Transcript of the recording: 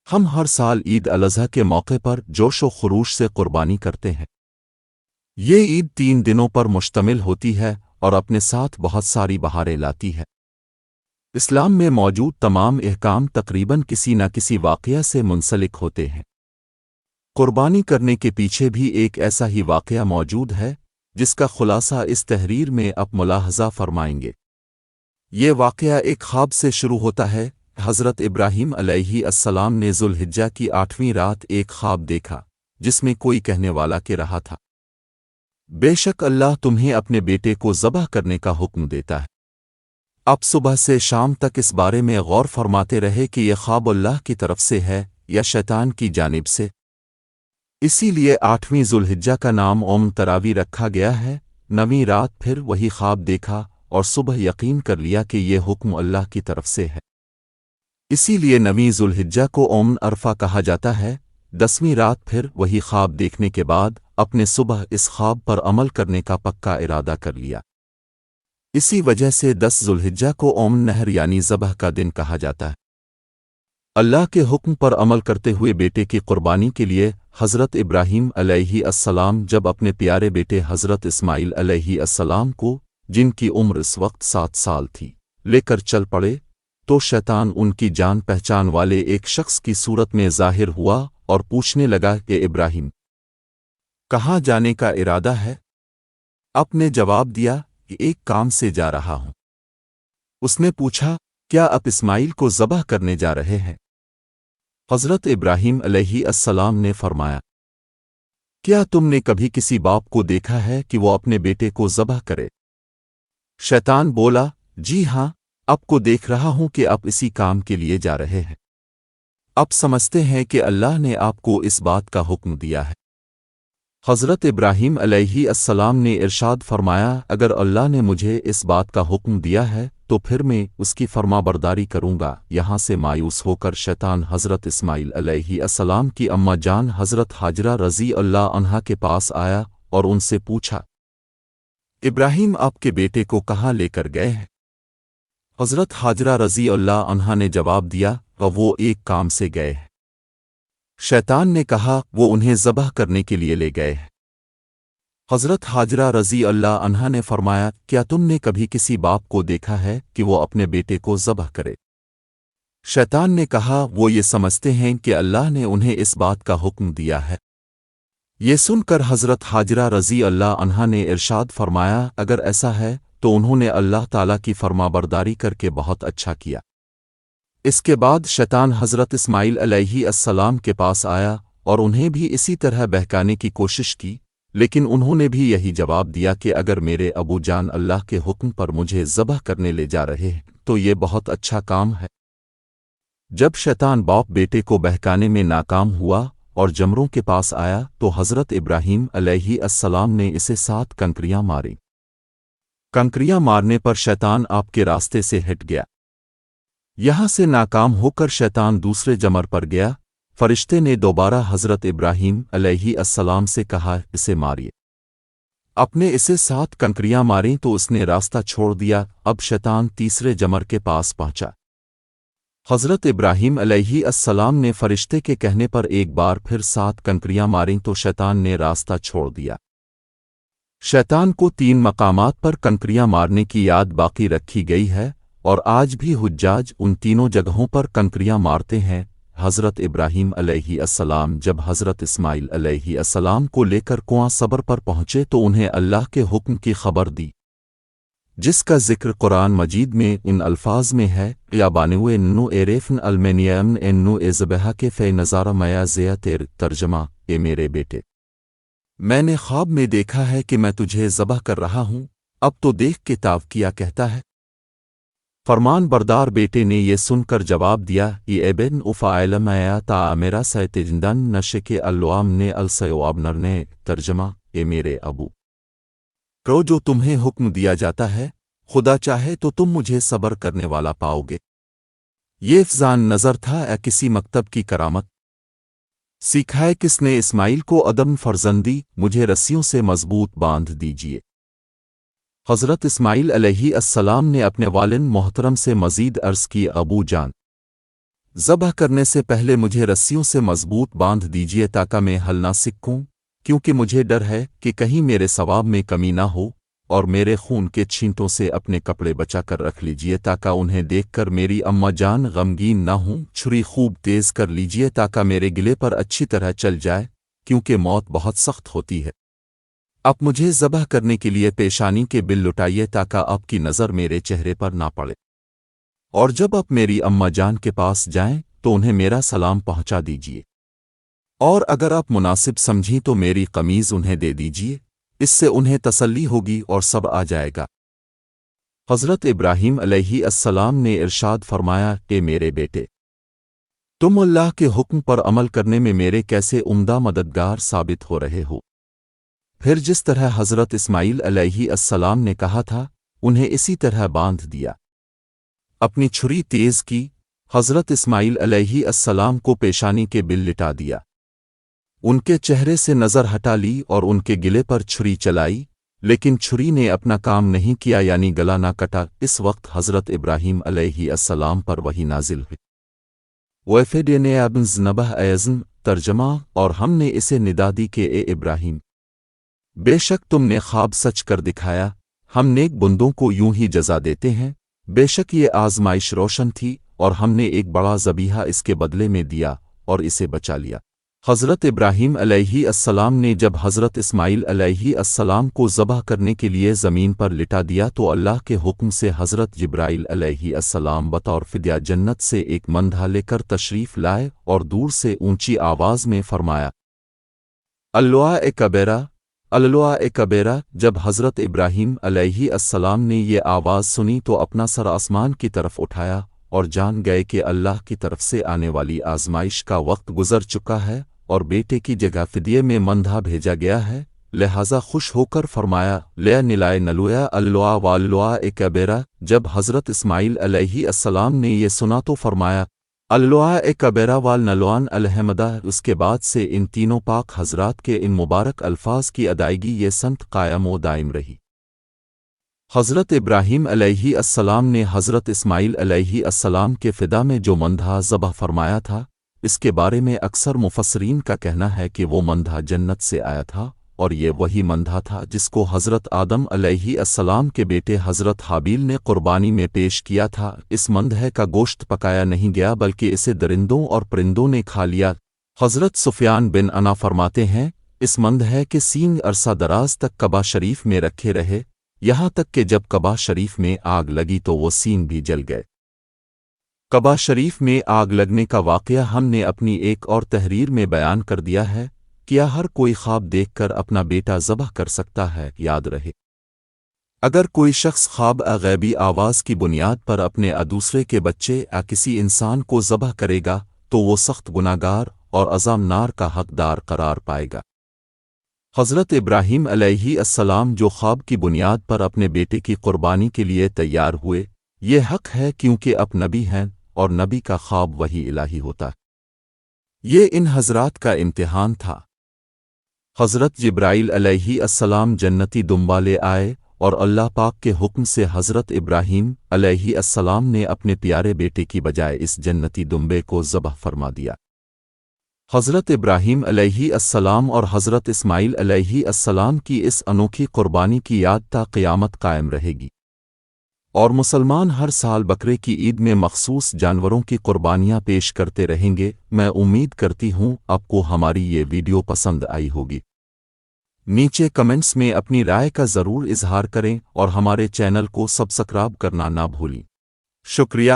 ہم ہر سال عید الاضحیٰ کے موقع پر جوش و خروش سے قربانی کرتے ہیں۔ یہ عید 3 دنوں پر مشتمل ہوتی ہے اور اپنے ساتھ بہت ساری بہاریں لاتی ہے۔ اسلام میں موجود تمام احکام تقریباً کسی نہ کسی واقعہ سے منسلک ہوتے ہیں۔ قربانی کرنے کے پیچھے بھی ایک ایسا ہی واقعہ موجود ہے جس کا خلاصہ اس تحریر میں اب ملاحظہ فرمائیں گے۔ یہ واقعہ ایک خواب سے شروع ہوتا ہے۔ حضرت ابراہیم علیہ السلام نے ذوالحجہ کی 8ویں رات ایک خواب دیکھا جس میں کوئی کہنے والا کہ رہا تھا، بے شک اللہ تمہیں اپنے بیٹے کو ذبح کرنے کا حکم دیتا ہے۔ اب صبح سے شام تک اس بارے میں غور فرماتے رہے کہ یہ خواب اللہ کی طرف سے ہے یا شیطان کی جانب سے۔ اسی لیے 8ویں ذوالحجہ کا نام اوم تراوی رکھا گیا ہے۔ 9ویں رات پھر وہی خواب دیکھا اور صبح یقین کر لیا کہ یہ حکم اللہ کی طرف سے ہے، اسی لیے 9ویں ذوالحجہ کو اوم عرفہ کہا جاتا ہے۔ 10ویں رات پھر وہی خواب دیکھنے کے بعد اپنے صبح اس خواب پر عمل کرنے کا پکا ارادہ کر لیا۔ اسی وجہ سے 10 ذوالحجہ کو اوم نہر یعنی ذبح کا دن کہا جاتا ہے۔ اللہ کے حکم پر عمل کرتے ہوئے بیٹے کی قربانی کے لیے حضرت ابراہیم علیہ السلام جب اپنے پیارے بیٹے حضرت اسماعیل علیہ السلام کو، جن کی عمر اس وقت 7 سال تھی، لے کر چل پڑے تو شیطان ان کی جان پہچان والے ایک شخص کی صورت میں ظاہر ہوا اور پوچھنے لگا کہ ابراہیم، کہاں جانے کا ارادہ ہے؟ آپ نے جواب دیا کہ ایک کام سے جا رہا ہوں۔ اس نے پوچھا، کیا آپ اسماعیل کو ذبح کرنے جا رہے ہیں؟ حضرت ابراہیم علیہ السلام نے فرمایا، کیا تم نے کبھی کسی باپ کو دیکھا ہے کہ وہ اپنے بیٹے کو ذبح کرے؟ شیطان بولا، جی ہاں، آپ کو دیکھ رہا ہوں کہ آپ اسی کام کے لیے جا رہے ہیں۔ اب سمجھتے ہیں کہ اللہ نے آپ کو اس بات کا حکم دیا ہے۔ حضرت ابراہیم علیہ السلام نے ارشاد فرمایا، اگر اللہ نے مجھے اس بات کا حکم دیا ہے تو پھر میں اس کی فرما برداری کروں گا۔ یہاں سے مایوس ہو کر شیطان حضرت اسماعیل علیہ السلام کی اماں جان حضرت حاجرہ رضی اللہ عنہا کے پاس آیا اور ان سے پوچھا، ابراہیم آپ کے بیٹے کو کہاں لے کر گئے ہیں؟ حضرت حاجرہ رضی اللہ عنہا نے جواب دیا، وہ ایک کام سے گئے ہیں۔ شیطان نے کہا، وہ انہیں ذبح کرنے کے لیے لے گئے ہیں۔ حضرت حاجرہ رضی اللہ عنہا نے فرمایا، کیا تم نے کبھی کسی باپ کو دیکھا ہے کہ وہ اپنے بیٹے کو ذبح کرے؟ شیطان نے کہا، وہ یہ سمجھتے ہیں کہ اللہ نے انہیں اس بات کا حکم دیا ہے۔ یہ سن کر حضرت حاجرہ رضی اللہ عنہا نے ارشاد فرمایا، اگر ایسا ہے تو انہوں نے اللہ تعالیٰ کی فرما برداری کر کے بہت اچھا کیا۔ اس کے بعد شیطان حضرت اسماعیل علیہ السلام کے پاس آیا اور انہیں بھی اسی طرح بہکانے کی کوشش کی، لیکن انہوں نے بھی یہی جواب دیا کہ اگر میرے ابو جان اللہ کے حکم پر مجھے ذبح کرنے لے جا رہے ہیں تو یہ بہت اچھا کام ہے۔ جب شیطان باپ بیٹے کو بہکانے میں ناکام ہوا اور جمروں کے پاس آیا تو حضرت ابراہیم علیہ السلام نے اسے 7 کنکریاں ماری۔ کنکریاں مارنے پر شیطان آپ کے راستے سے ہٹ گیا۔ یہاں سے ناکام ہو کر شیطان دوسرے جمر پر گیا۔ فرشتے نے دوبارہ حضرت ابراہیم علیہ السلام سے کہا، اسے ماریے۔ اپنے اسے 7 کنکریاں ماریں تو اس نے راستہ چھوڑ دیا۔ اب شیطان تیسرے جمر کے پاس پہنچا۔ حضرت ابراہیم علیہ السلام نے فرشتے کے کہنے پر ایک بار پھر 7 کنکریاں ماریں تو شیطان نے راستہ چھوڑ دیا۔ شیطان کو 3 مقامات پر کنکریاں مارنے کی یاد باقی رکھی گئی ہے اور آج بھی حجاج ان تینوں جگہوں پر کنکریاں مارتے ہیں۔ حضرت ابراہیم علیہ السلام جب حضرت اسماعیل علیہ السلام کو لے کر کنواں صبر پر پہنچے تو انہیں اللہ کے حکم کی خبر دی، جس کا ذکر قرآن مجید میں ان الفاظ میں ہے، یا بانو انو ایریفن المینیم انو ازبہا کے فی نظارہ میا زیا تیر۔ ترجمہ، اے میرے بیٹے، میں نے خواب میں دیکھا ہے کہ میں تجھے ذبح کر رہا ہوں، اب تو دیکھ کے تاو کیا کہتا ہے۔ فرمان بردار بیٹے نے یہ سن کر جواب دیا، ای ابن افعال میا تا میرا سیتجندن نشک الوام نے السیواب نرنے۔ ترجمہ، اے میرے ابو، کرو جو تمہیں حکم دیا جاتا ہے، خدا چاہے تو تم مجھے صبر کرنے والا پاؤ گے۔ یہ فضان نظر تھا اے کسی مکتب کی کرامت، سکھائے کس نے اسماعیل کو عدم فرزندی، مجھے رسیوں سے مضبوط باندھ دیجیے۔ حضرت اسماعیل علیہ السلام نے اپنے والد محترم سے مزید عرض کی، ابو جان، ذبح کرنے سے پہلے مجھے رسیوں سے مضبوط باندھ دیجیے تاکہ میں ہل نہ سکوں، کیونکہ مجھے ڈر ہے کہ کہیں میرے ثواب میں کمی نہ ہو، اور میرے خون کے چھینٹوں سے اپنے کپڑے بچا کر رکھ لیجیے تاکہ انہیں دیکھ کر میری اماں جان غمگین نہ ہوں۔ چھری خوب تیز کر لیجیے تاکہ میرے گلے پر اچھی طرح چل جائے، کیونکہ موت بہت سخت ہوتی ہے۔ اب مجھے ذبح کرنے کے لیے پیشانی کے بل لٹائیے تاکہ آپ کی نظر میرے چہرے پر نہ پڑے، اور جب آپ میری اماں جان کے پاس جائیں تو انہیں میرا سلام پہنچا دیجیے، اور اگر آپ مناسب سمجھیں تو میری قمیض انہیں دے دیجیے، اس سے انہیں تسلی ہوگی اور سب آ جائے گا۔ حضرت ابراہیم علیہ السلام نے ارشاد فرمایا کہ میرے بیٹے، تم اللہ کے حکم پر عمل کرنے میں میرے کیسے عمدہ مددگار ثابت ہو رہے ہو۔ پھر جس طرح حضرت اسماعیل علیہ السلام نے کہا تھا انہیں اسی طرح باندھ دیا۔ اپنی چھری تیز کی، حضرت اسماعیل علیہ السلام کو پیشانی کے بل لٹا دیا، ان کے چہرے سے نظر ہٹا لی اور ان کے گلے پر چھری چلائی، لیکن چھری نے اپنا کام نہیں کیا، یعنی گلا نہ کٹا۔ اس وقت حضرت ابراہیم علیہ السلام پر وحی نازل ہوئی۔ وَفَدَيْنَاهُ بِذِبْحٍ عَظِيمٍ ترجمہ، اور ہم نے اسے ندا دی کہ اے ابراہیم، بے شک تم نے خواب سچ کر دکھایا، ہم نیک بندوں کو یوں ہی جزا دیتے ہیں۔ بے شک یہ آزمائش روشن تھی، اور ہم نے ایک بڑا ذبیحہ اس کے بدلے میں دیا اور اسے بچا لیا۔ حضرت ابراہیم علیہ السلام نے جب حضرت اسماعیل علیہ السلام کو ذبح کرنے کے لیے زمین پر لٹا دیا تو اللہ کے حکم سے حضرت جبرائیل علیہ السلام بطور فدیہ جنت سے ایک مندھا لے کر تشریف لائے اور دور سے اونچی آواز میں فرمایا، اللہ کبیرہ، اللہ کبیرہ۔ جب حضرت ابراہیم علیہ السلام نے یہ آواز سنی تو اپنا سر آسمان کی طرف اٹھایا اور جان گئے کہ اللہ کی طرف سے آنے والی آزمائش کا وقت گزر چکا ہے اور بیٹے کی جگہ فدیے میں مندھا بھیجا گیا ہے، لہذا خوش ہو کر فرمایا، لے نلائے نلویا اللہ واللہ کبیرہ۔ جب حضرت اسماعیل علیہ السلام نے یہ سنا تو فرمایا، اللہ کبیرہ وال نلوان الحمدہ۔ اس کے بعد سے ان تینوں پاک حضرات کے ان مبارک الفاظ کی ادائیگی یہ سنت قائم و دائم رہی۔ حضرت ابراہیم علیہ السلام نے حضرت اسماعیل علیہ السلام کے فدا میں جو مندھا ذبح فرمایا تھا، اس کے بارے میں اکثر مفسرین کا کہنا ہے کہ وہ مندھا جنت سے آیا تھا، اور یہ وہی مندھا تھا جس کو حضرت آدم علیہ السلام کے بیٹے حضرت حابیل نے قربانی میں پیش کیا تھا۔ اس مندھے کا گوشت پکایا نہیں گیا بلکہ اسے درندوں اور پرندوں نے کھا لیا۔ حضرت سفیان بن عنا فرماتے ہیں، اس مندھے کے سینگ عرصہ دراز تک کعبہ شریف میں رکھے رہے، یہاں تک کہ جب کعبہ شریف میں آگ لگی تو وہ سینگ بھی جل گئے۔ کعبہ شریف میں آگ لگنے کا واقعہ ہم نے اپنی ایک اور تحریر میں بیان کر دیا ہے۔ کیا ہر کوئی خواب دیکھ کر اپنا بیٹا ذبح کر سکتا ہے؟ یاد رہے، اگر کوئی شخص خواب غیبی آواز کی بنیاد پر اپنے دوسرے کے بچے یا کسی انسان کو ذبح کرے گا تو وہ سخت گناہگار اور عذاب نار کا حقدار قرار پائے گا۔ حضرت ابراہیم علیہ السلام جو خواب کی بنیاد پر اپنے بیٹے کی قربانی کے لیے تیار ہوئے، یہ حق ہے کیونکہ اب نبی ہیں اور نبی کا خواب وحی الہی ہوتا ہے۔ یہ ان حضرات کا امتحان تھا۔ حضرت جبرائیل علیہ السلام جنتی دمبا لے آئے اور اللہ پاک کے حکم سے حضرت ابراہیم علیہ السلام نے اپنے پیارے بیٹے کی بجائے اس جنتی دمبے کو ذبح فرما دیا۔ حضرت ابراہیم علیہ السلام اور حضرت اسماعیل علیہ السلام کی اس انوکھی قربانی کی یاد تا قیامت قائم رہے گی، اور مسلمان ہر سال بقرے کی عید میں مخصوص جانوروں کی قربانیاں پیش کرتے رہیں گے۔ میں امید کرتی ہوں آپ کو ہماری یہ ویڈیو پسند آئی ہوگی۔ نیچے کمنٹس میں اپنی رائے کا ضرور اظہار کریں اور ہمارے چینل کو سبسکرائب کرنا نہ بھولیں۔ شکریہ۔